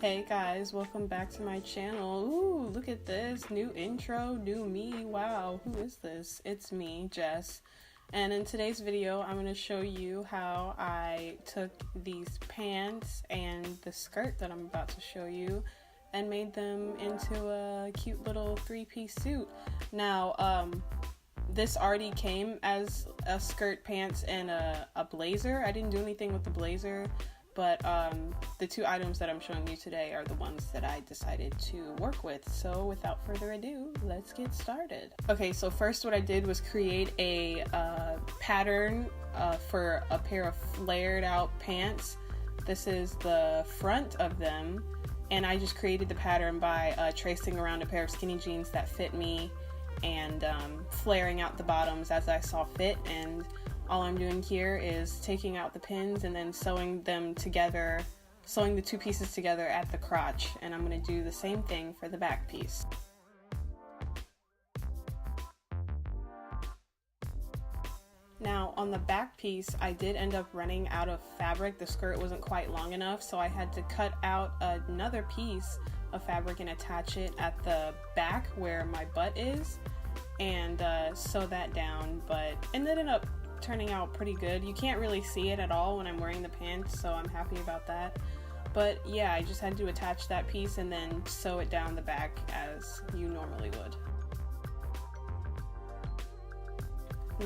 Hey guys, welcome back to my channel. Ooh, look at this, new intro, new me. Wow, who is this? It's me, Jess. And in today's video, I'm going to show you how I took these pants and the skirt that I'm about to show you and made them into a cute little three-piece suit. Now, this already came as a skirt, pants, and a blazer. I didn't do anything with the blazer. But the two items that I'm showing you today are the ones that I decided to work with. So without further ado, let's get started. Okay, so first what I did was create a pattern for a pair of flared out pants. This is the front of them, and I just created the pattern by tracing around a pair of skinny jeans that fit me and flaring out the bottoms as I saw fit. And all I'm doing here is taking out the pins and then sewing them together, sewing the two pieces together at the crotch, and I'm going to do the same thing for the back piece. Now on the back piece, I did end up running out of fabric. The skirt wasn't quite long enough, so I had to cut out another piece of fabric and attach it at the back where my butt is and sew that down, but it ended up turning out pretty good. You can't really see it at all when I'm wearing the pants, so I'm happy about that. But yeah, I just had to attach that piece and then sew it down the back as you normally would.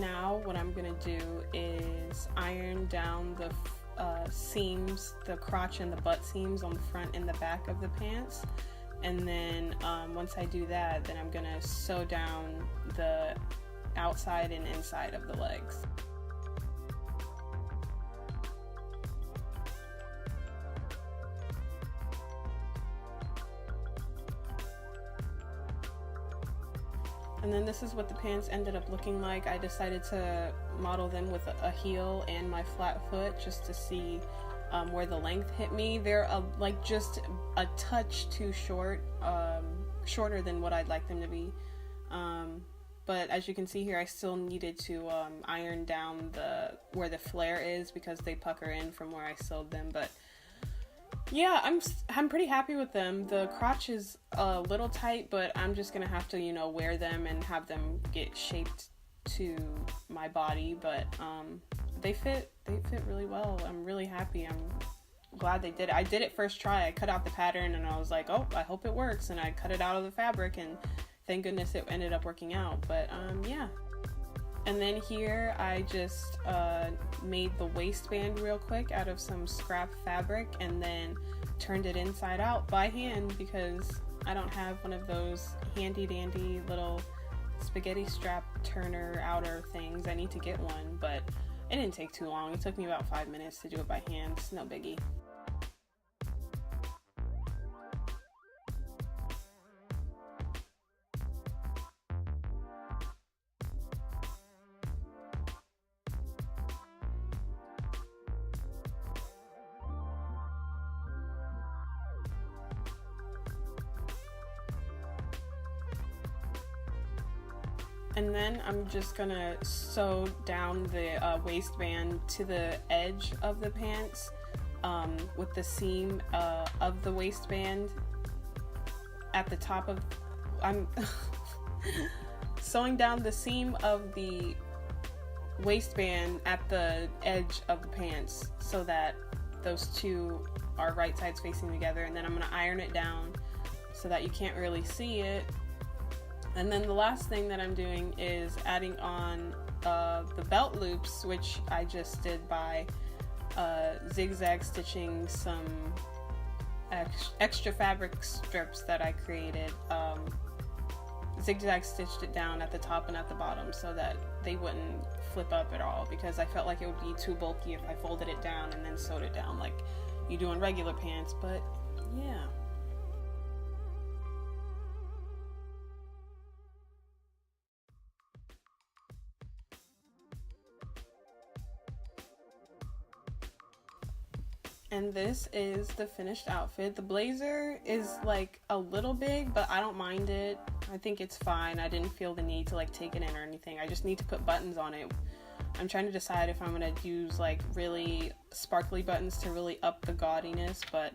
Now what I'm gonna do is iron down the seams, the crotch and the butt seams on the front and the back of the pants, and then once I do that, then I'm gonna sew down the outside and inside of the legs. And then this is what the pants ended up looking like. I decided to model them with a heel and my flat foot just to see where the length hit me. They're like just a touch too short, shorter than what I'd like them to be. But as you can see here, I still needed to iron down where the flare is because they pucker in from where I sewed them. But yeah, I'm pretty happy with them. The crotch is a little tight, but I'm just gonna have to, you know, wear them and have them get shaped to my body. But they fit really well. I'm really happy. I'm glad they did it. I did it first try. I cut out the pattern and I was like, oh, I hope it works. And I cut it out of the fabric and thank goodness it ended up working out. But yeah. And then here I just made the waistband real quick out of some scrap fabric and then turned it inside out by hand because I don't have one of those handy dandy little spaghetti strap turner outer things. I need to get one, but it didn't take too long. It took me about 5 minutes to do it by hand. It's no biggie. And then I'm just gonna sew down the waistband to the edge of the pants with the seam of the waistband at the top of, I'm sewing down the seam of the waistband at the edge of the pants so that those two are right sides facing together, and then I'm gonna iron it down so that you can't really see it. And then the last thing that I'm doing is adding on the belt loops, which I just did by zigzag stitching some extra fabric strips that I created. Zigzag stitched it down at the top and at the bottom so that they wouldn't flip up at all, because I felt like it would be too bulky if I folded it down and then sewed it down like you do in regular pants. But yeah. And this is the finished outfit. The blazer is like a little big, but I don't mind it. I think it's fine. I didn't feel the need to like take it in or anything. I just need to put buttons on it. I'm trying to decide if I'm gonna use like really sparkly buttons to really up the gaudiness, but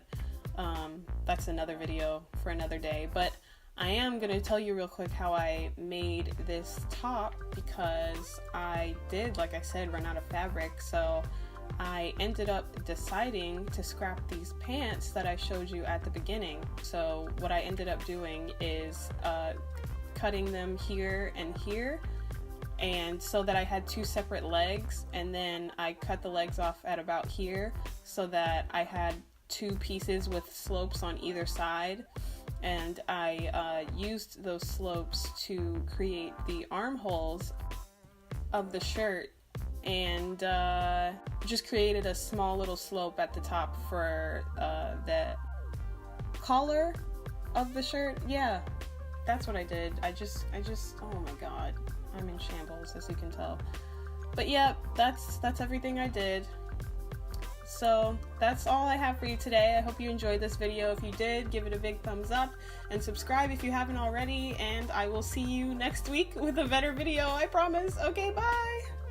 That's another video for another day, but I am going to tell you real quick how I made this top, because I did, like I said, run out of fabric, so I ended up deciding to scrap these pants that I showed you at the beginning. So what I ended up doing is cutting them here and here, and so that I had two separate legs, and then I cut the legs off at about here so that I had two pieces with slopes on either side. And I used those slopes to create the armholes of the shirt, and just created a small little slope at the top for the collar of the shirt. Yeah, that's what I did. I just, oh my god, I'm in shambles, as you can tell. But yeah, that's everything I did. So that's all I have for you today. I hope you enjoyed this video. If you did, give it a big thumbs up and subscribe if you haven't already, and I will see you next week with a better video, I promise. Okay, bye!